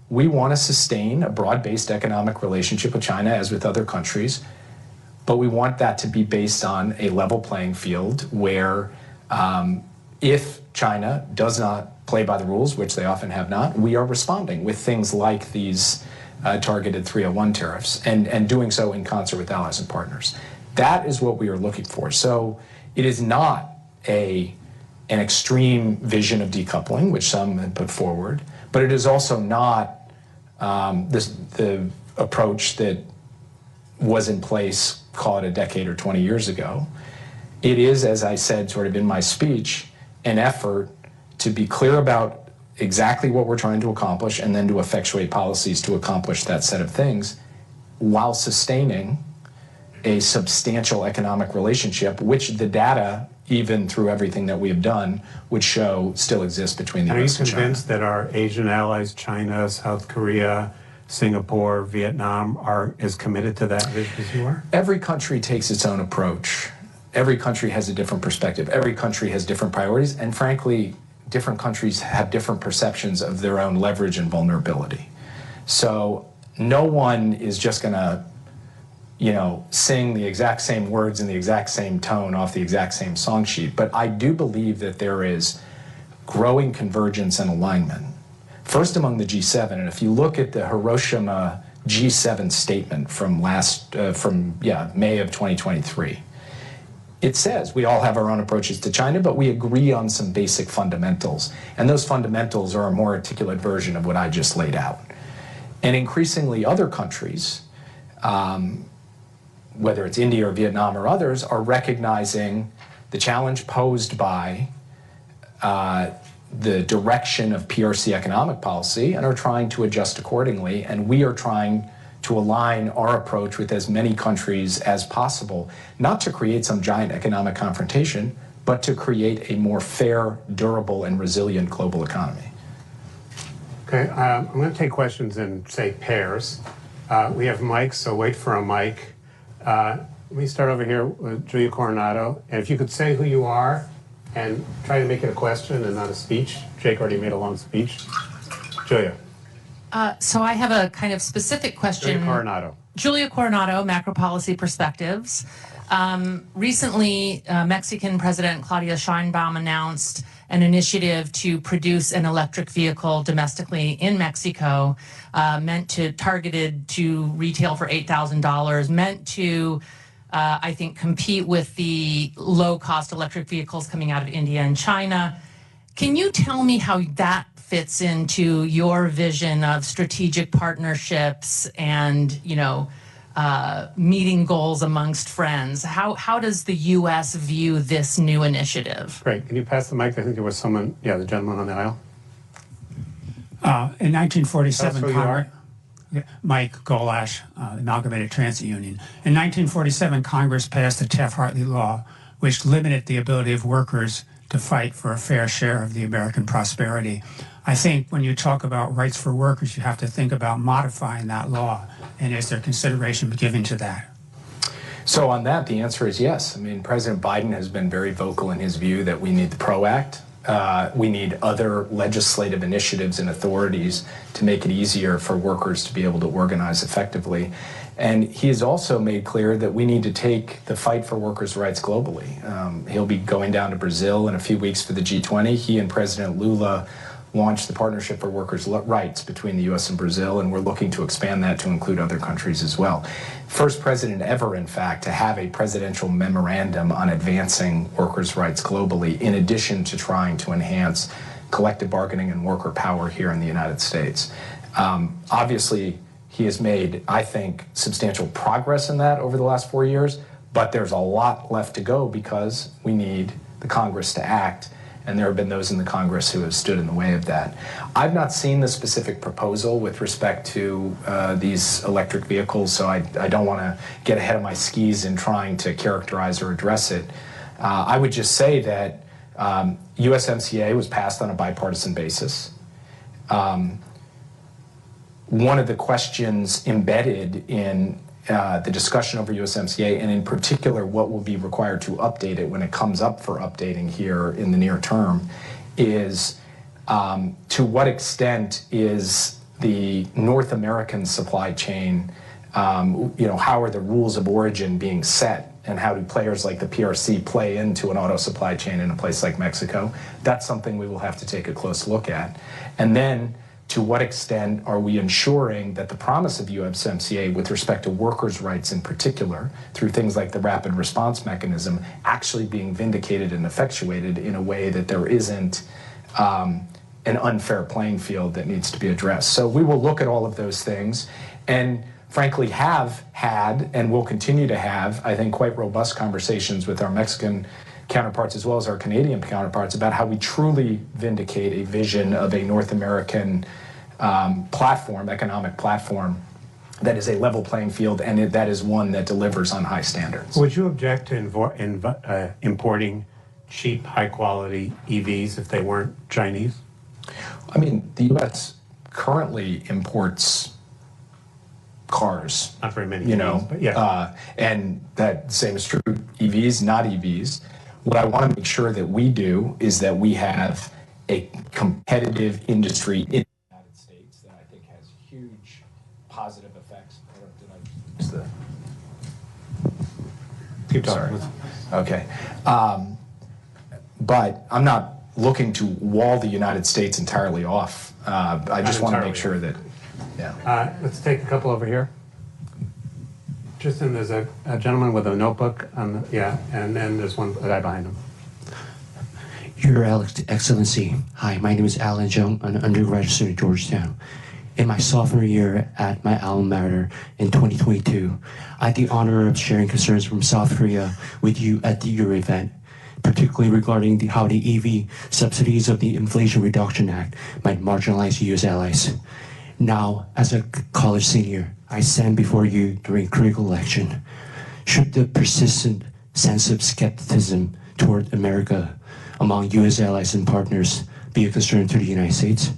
we want to sustain a broad-based economic relationship with China as with other countries, but we want that to be based on a level playing field where if China does not play by the rules, which they often have not, we are responding with things like these targeted 301 tariffs and doing so in concert with allies and partners. That is what we are looking for. So it is not an extreme vision of decoupling, which some have put forward, but it is also not the approach that was in place, call it a decade or 20 years ago. It is, as I said sort of in my speech, an effort to be clear about exactly what we're trying to accomplish and then to effectuate policies to accomplish that set of things while sustaining a substantial economic relationship, which the data, even through everything that we have done, would show still exists between the U.S. and China. Are you convinced that our Asian allies, China, South Korea, Singapore, Vietnam, are as committed to that vision as you are? Every country takes its own approach. Every country has a different perspective. Every country has different priorities. And frankly, different countries have different perceptions of their own leverage and vulnerability. So no one is just going to, sing the exact same words in the exact same tone off the exact same song sheet. But I do believe that there is growing convergence and alignment. First among the G7, and if you look at the Hiroshima G7 statement from May of 2023, it says we all have our own approaches to China, but we agree on some basic fundamentals. And those fundamentals are a more articulate version of what I just laid out. And increasingly other countries, whether it's India or Vietnam or others, are recognizing the challenge posed by the direction of PRC economic policy and are trying to adjust accordingly. And we are trying to align our approach with as many countries as possible, not to create some giant economic confrontation, but to create a more fair, durable, and resilient global economy. Okay, I'm going to take questions in, say, pairs. We have mics, so wait for a mic. Let me start over here with Julia Coronado. And if you could say who you are and try to make it a question and not a speech. Jake already made a long speech. Julia. So I have a kind of specific question. Julia Coronado. Julia Coronado, Macro Policy Perspectives. Recently, Mexican President Claudia Sheinbaum announced an initiative to produce an electric vehicle domestically in Mexico, targeted to retail for $8,000, meant to, I think, compete with the low-cost electric vehicles coming out of India and China. Can you tell me how that fits into your vision of strategic partnerships and, meeting goals amongst friends? How does the U.S. view this new initiative? Great. Can you pass the mic? I think there was someone, the gentleman on the aisle. In 1947, Tell us who you are. Mike Golash, Amalgamated Transit Union. In 1947, Congress passed the Taft-Hartley Law, which limited the ability of workers to fight for a fair share of the American prosperity. I think when you talk about rights for workers, you have to think about modifying that law. And is there consideration given to that? So on that, the answer is yes. I mean, President Biden has been very vocal in his view that we need the PRO Act. We need other legislative initiatives and authorities to make it easier for workers to be able to organize effectively. And he has also made clear that we need to take the fight for workers' rights globally. He'll be going down to Brazil in a few weeks for the G20. He and President Lula launched the Partnership for Workers' Rights between the U.S. and Brazil, and we're looking to expand that to include other countries as well. First president ever, in fact, to have a presidential memorandum on advancing workers' rights globally, in addition to trying to enhance collective bargaining and worker power here in the United States. Obviously, he has made, I think, substantial progress in that over the last 4 years, but there's a lot left to go because we need the Congress to act, and there have been those in the Congress who have stood in the way of that. I've not seen the specific proposal with respect to these electric vehicles, so I don't want to get ahead of my skis in trying to characterize or address it. I would just say that USMCA was passed on a bipartisan basis. One of the questions embedded in the discussion over USMCA, and in particular what will be required to update it when it comes up for updating here in the near term, is to what extent is the North American supply chain, how are the rules of origin being set, and how do players like the PRC play into an auto supply chain in a place like Mexico? That's something we will have to take a close look at. And then, to what extent are we ensuring that the promise of USMCA with respect to workers' rights in particular, through things like the rapid response mechanism, actually being vindicated and effectuated in a way that there isn't an unfair playing field that needs to be addressed? So we will look at all of those things and frankly have had and will continue to have, I think, quite robust conversations with our Mexican counterparts as well as our Canadian counterparts about how we truly vindicate a vision of a North American economic platform that is a level playing field, and that is one that delivers on high standards. Would you object to importing cheap, high-quality EVs if they weren't Chinese? I mean, the U.S. currently imports cars. Not very many EVs, but yeah. And that same is true, EVs, not EVs. What I want to make sure that we do is that we have a competitive industry in the United States that I think has huge positive effects. Did I use the... Keep talking. Sorry. Okay. But I'm not looking to wall the United States entirely off. I just want to make sure that, yeah. Let's take a couple over here. Tristan, there's a gentleman with a notebook, and then there's one guy behind him. Your Excellency, hi, my name is Alan Jung, an undergraduate student at Georgetown. In my sophomore year at my alma mater in 2022, I had the honor of sharing concerns from South Korea with you at your event, particularly regarding how the EV subsidies of the Inflation Reduction Act might marginalize U.S. allies. Now, as a college senior, I stand before you during a critical election. Should the persistent sense of skepticism toward America among U.S. allies and partners be a concern to the United States?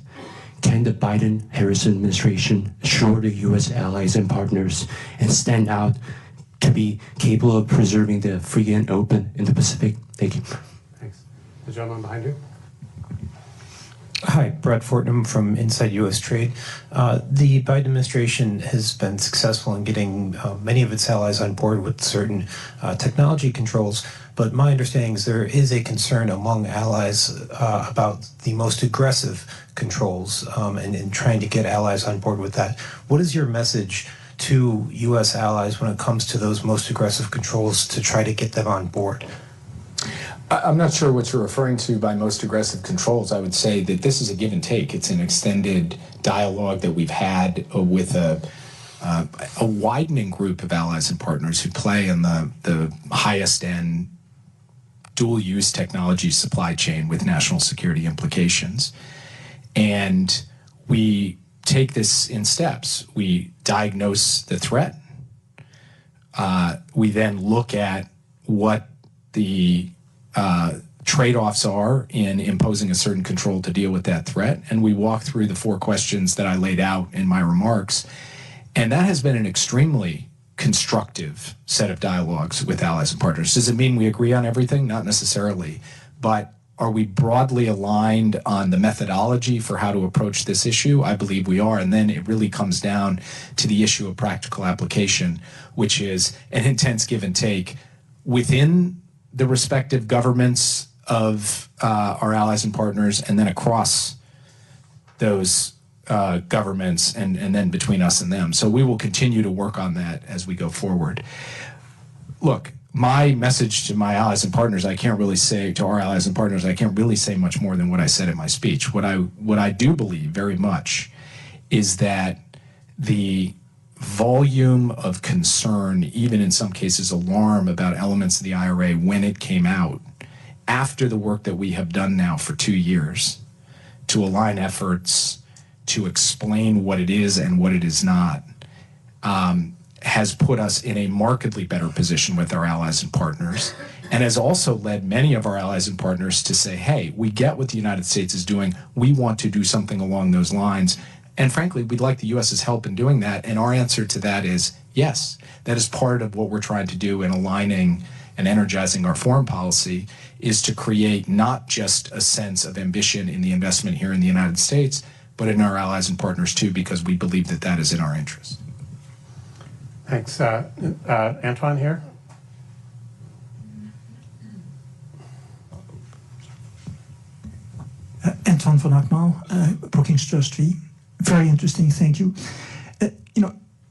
Can the Biden-Harris administration assure the U.S. allies and partners and stand out to be capable of preserving the free and open in the Pacific? Thank you. Thanks. The gentleman behind you. Hi, Brett Fortnum from Inside U.S. Trade. The Biden administration has been successful in getting many of its allies on board with certain technology controls, but my understanding is there is a concern among allies about the most aggressive controls and trying to get allies on board with that. What is your message to U.S. allies when it comes to those most aggressive controls to try to get them on board? I'm not sure what you're referring to by most aggressive controls. I would say that this is a give and take. It's an extended dialogue that we've had with a widening group of allies and partners who play in the highest end dual-use technology supply chain with national security implications. And we take this in steps. We diagnose the threat. We then look at what the trade-offs are in imposing a certain control to deal with that threat. And we walk through the 4 questions that I laid out in my remarks. And that has been an extremely constructive set of dialogues with allies and partners. Does it mean we agree on everything? Not necessarily. But are we broadly aligned on the methodology for how to approach this issue? I believe we are. And then it really comes down to the issue of practical application, which is an intense give and take within the respective governments of our allies and partners, and then across those governments, and then between us and them. So we will continue to work on that as we go forward. Look, my message to my allies and partners, I can't really say to our allies and partners, I can't really say much more than what I said in my speech. What I do believe very much is that the volume of concern, even in some cases alarm about elements of the IRA when it came out, after the work that we have done now for 2 years to align efforts, to explain what it is and what it is not, has put us in a markedly better position with our allies and partners, and has also led many of our allies and partners to say, hey, we get what the United States is doing. We want to do something along those lines. And frankly, we'd like the U.S.'s help in doing that. And our answer to that is yes. That is part of what we're trying to do in aligning and energizing our foreign policy, is to create not just a sense of ambition in the investment here in the United States, but in our allies and partners too, because we believe that that is in our interest. Thanks. Antoine here. Antoine van Akmal, Brookings Trustee. Very interesting, thank you.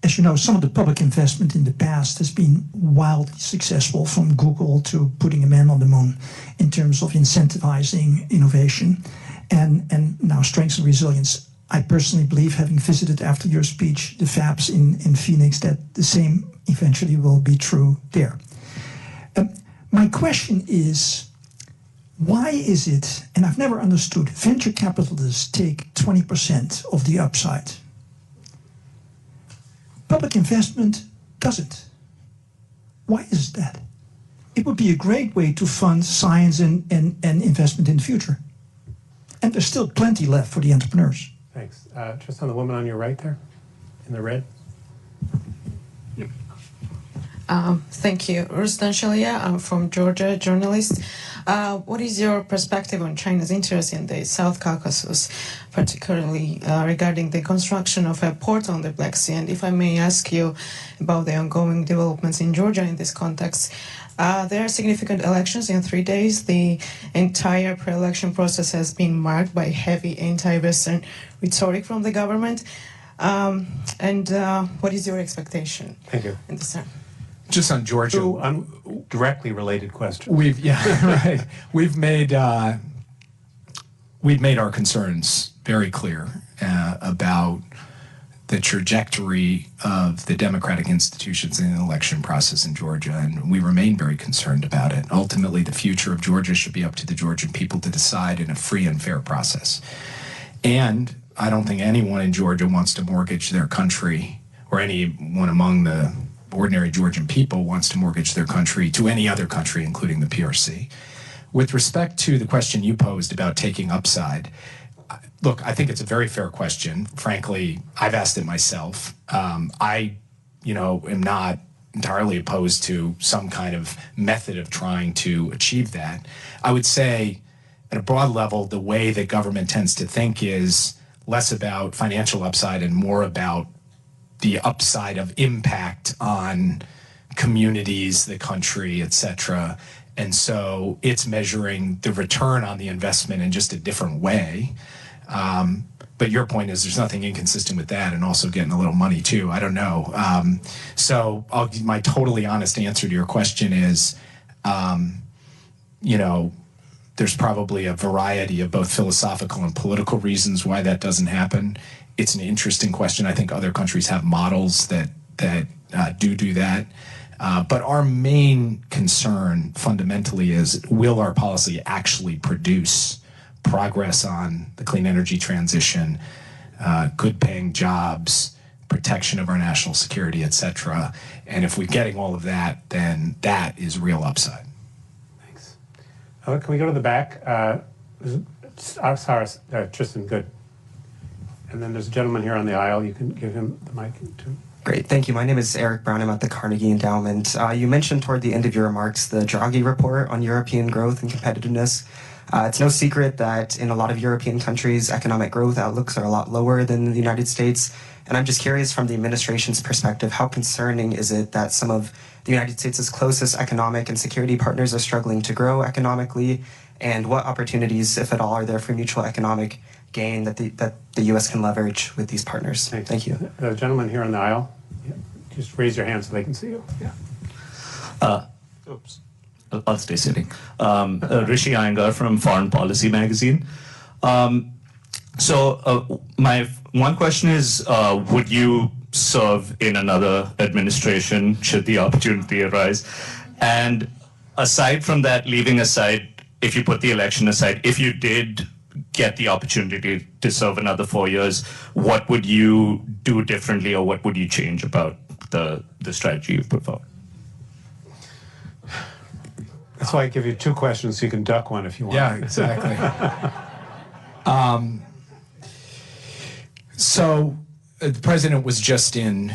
As you know, some of the public investment in the past has been wildly successful, from Google to putting a man on the moon, in terms of incentivizing innovation and now strength and resilience. I personally believe, having visited after your speech the fabs in Phoenix, that the same eventually will be true there. My question is, why is it, and I've never understood, venture capitalists take 20% of the upside? Public investment doesn't. Why is that? It would be a great way to fund science and investment in the future. And there's still plenty left for the entrepreneurs. Thanks. Just on the woman on your right there, in the red. Thank you. Rustan Shalia, I'm from Georgia, journalist. What is your perspective on China's interest in the South Caucasus, particularly regarding the construction of a port on the Black Sea? And if I may ask you about the ongoing developments in Georgia in this context, there are significant elections in 3 days. The entire pre-election process has been marked by heavy anti-Western rhetoric from the government. What is your expectation? Thank you. In this term? Just on Georgia, Two directly related questions. right. We've made our concerns very clear about the trajectory of the democratic institutions in the election process in Georgia, and we remain very concerned about it. Ultimately, the future of Georgia should be up to the Georgian people to decide in a free and fair process. And I don't think anyone in Georgia wants to mortgage their country, or anyone among the ordinary Georgian people wants to mortgage their country to any other country, including the PRC. With respect to the question you posed about taking upside, look, I think it's a very fair question. Frankly, I've asked it myself. I am not entirely opposed to some kind of method of trying to achieve that. I would say, at a broad level, the way that government tends to think is less about financial upside and more about the upside of impact on communities, the country, et cetera. And so it's measuring the return on the investment in just a different way. But your point is there's nothing inconsistent with that, and also getting a little money too. I don't know. So my totally honest answer to your question is, there's probably a variety of both philosophical and political reasons why that doesn't happen. It's an interesting question. I think other countries have models that do that. But our main concern fundamentally is, will our policy actually produce progress on the clean energy transition, good paying jobs, protection of our national security, et cetera? And if we're getting all of that, then that is real upside. Thanks. Can we go to the back? Tristan, good. And then there's a gentleman here on the aisle. You can give him the mic too. Great, thank you. My name is Eric Brown. I'm at the Carnegie Endowment. You mentioned toward the end of your remarks the Draghi report on European growth and competitiveness. It's no secret that in a lot of European countries, economic growth outlooks are a lot lower than the United States. And I'm just curious, from the administration's perspective, how concerning is it that some of the United States' closest economic and security partners are struggling to grow economically? And what opportunities, if at all, are there for mutual economic gain that the U.S. can leverage with these partners? Thanks. Thank you. The gentleman here on the aisle, just raise your hand so they can see you. Yeah. Oops. I'll stay sitting. Rishi Iyengar from Foreign Policy Magazine. My one question is, would you serve in another administration should the opportunity arise? And aside from that, leaving aside, if you put the election aside, if you did get the opportunity to serve another 4 years, what would you do differently, or what would you change about the strategy you've put forward? That's why I give you two questions so you can duck one if you want. Yeah, exactly. So the president was just in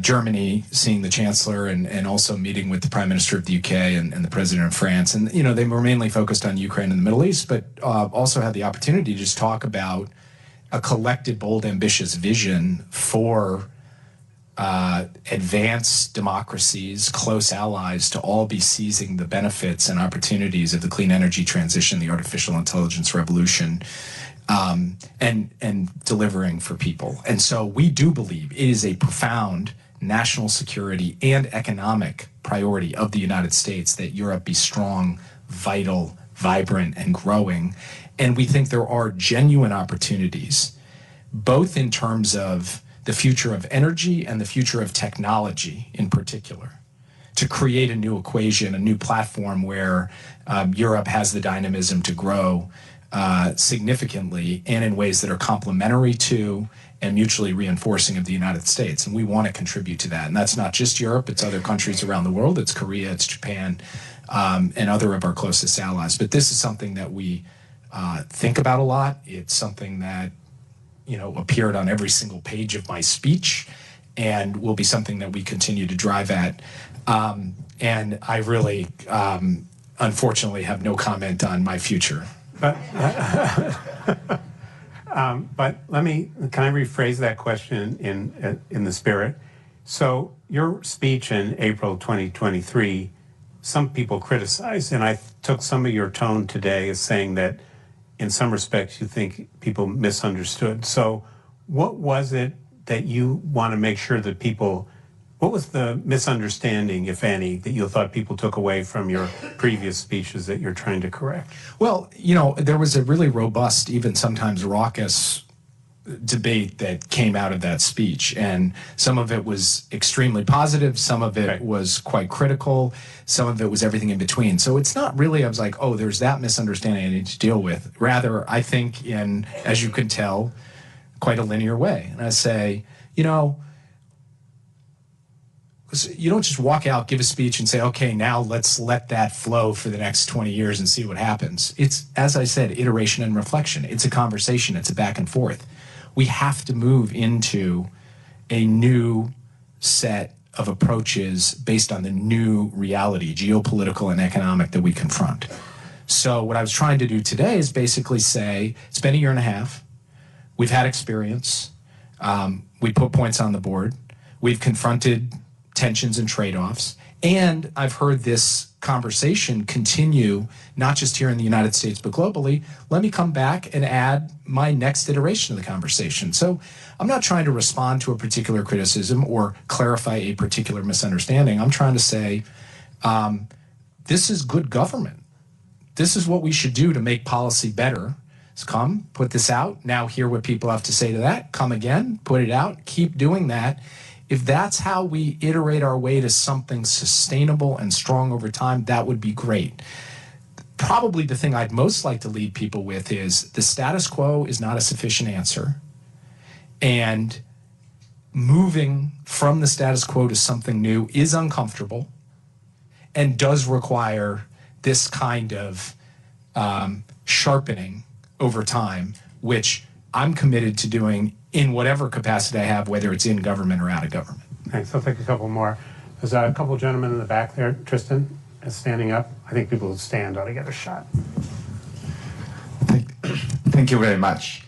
Germany seeing the chancellor and also meeting with the prime minister of the UK and the president of France. And, they were mainly focused on Ukraine and the Middle East, but also had the opportunity to just talk about a collected, bold, ambitious vision for advanced democracies, close allies, to all be seizing the benefits and opportunities of the clean energy transition, the artificial intelligence revolution, and delivering for people. And so we do believe it is a profound national security and economic priority of the United States that Europe be strong, vital, vibrant, and growing. And we think there are genuine opportunities, both in terms of the future of energy and the future of technology in particular, to create a new equation, a new platform where Europe has the dynamism to grow significantly and in ways that are complementary to and mutually reinforcing of the United States. And we want to contribute to that. And that's not just Europe, it's other countries around the world. It's Korea, it's Japan, and other of our closest allies. But this is something that we think about a lot. It's something that appeared on every single page of my speech. and will be something that we continue to drive at. And I really, unfortunately, have no comment on my future. But can I rephrase that question in the spirit? So your speech in April 2023, some people criticized, and I took some of your tone today as saying that in some respects you think people misunderstood. So what was it that you want to make sure that people, what was the misunderstanding, if any, that you thought people took away from your previous speeches that you're trying to correct? Well, there was a really robust, even sometimes raucous debate that came out of that speech, and some of it was extremely positive, some of it was quite critical, some of it was everything in between. So it's not really, I was like, oh, there's that misunderstanding I need to deal with. Rather, I think in, as you can tell, quite a linear way. And I say, you don't just walk out, give a speech and say, okay, now let's let that flow for the next 20 years and see what happens. It's, as I said, iteration and reflection. It's a conversation, it's a back and forth. We have to move into a new set of approaches based on the new reality, geopolitical and economic, that we confront. So what I was trying to do today is basically say, it's been a year and a half. We've had experience. We put points on the board. We've confronted tensions and trade-offs. And I've heard this conversation continue, not just here in the United States, but globally. Let me come back and add my next iteration of the conversation. So I'm not trying to respond to a particular criticism or clarify a particular misunderstanding. I'm trying to say, this is good government. This is what we should do to make policy better. So come, put this out, now hear what people have to say to that, come again, put it out, keep doing that. If that's how we iterate our way to something sustainable and strong over time, that would be great. Probably the thing I'd most like to leave people with is the status quo is not a sufficient answer. And moving from the status quo to something new is uncomfortable and does require this kind of sharpening over time, which I'm committed to doing in whatever capacity I have, whether it's in government or out of government. Thanks. I'll take a couple more. There's a couple of gentlemen in the back there. Tristan is standing up. I think people who stand ought to get a shot. Thank you very much.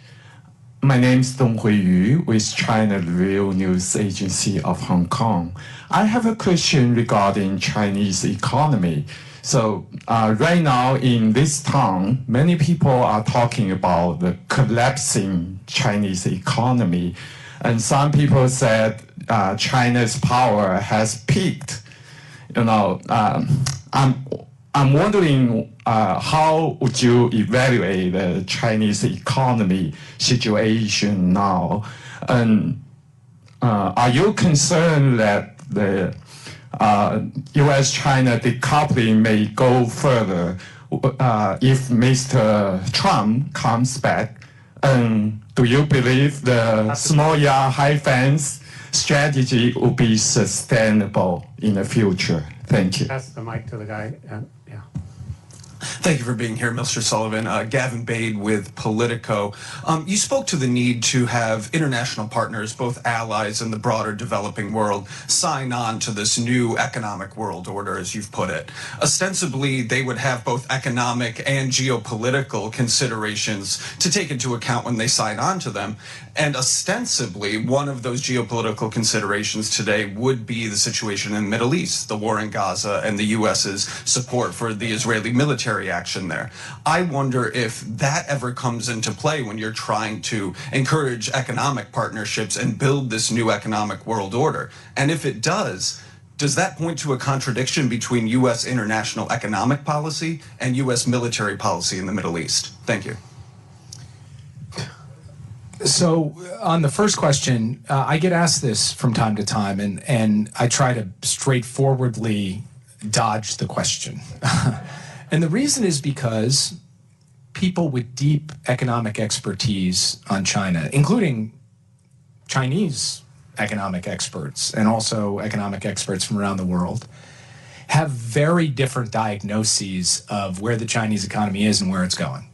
My name is Dong Huiyu with China Real News Agency of Hong Kong. I have a question regarding Chinese economy. So right now in this town, many people are talking about the collapsing Chinese economy. And some people said China's power has peaked. I'm wondering how would you evaluate the Chinese economy situation now? And are you concerned that the U.S.-China decoupling may go further if Mr. Trump comes back? And do you believe the small yard, high fence strategy will be sustainable in the future? Thank you. Pass the mic to the guy. Yeah. Thank you for being here, Mr. Sullivan. Gavin Bade with Politico. You spoke to the need to have international partners, both allies and the broader developing world, sign on to this new economic world order, as you've put it. Ostensibly, they would have both economic and geopolitical considerations to take into account when they sign on to them. And ostensibly, one of those geopolitical considerations today would be the situation in the Middle East, the war in Gaza, and the U.S.'s support for the Israeli military action there. I wonder if that ever comes into play when you're trying to encourage economic partnerships and build this new economic world order. And if it does that point to a contradiction between U.S. international economic policy and U.S. military policy in the Middle East? Thank you. So on the first question, I get asked this from time to time, and I try to straightforwardly dodge the question. And the reason is because people with deep economic expertise on China, including Chinese economic experts and also economic experts from around the world, have very different diagnoses of where the Chinese economy is and where it's going.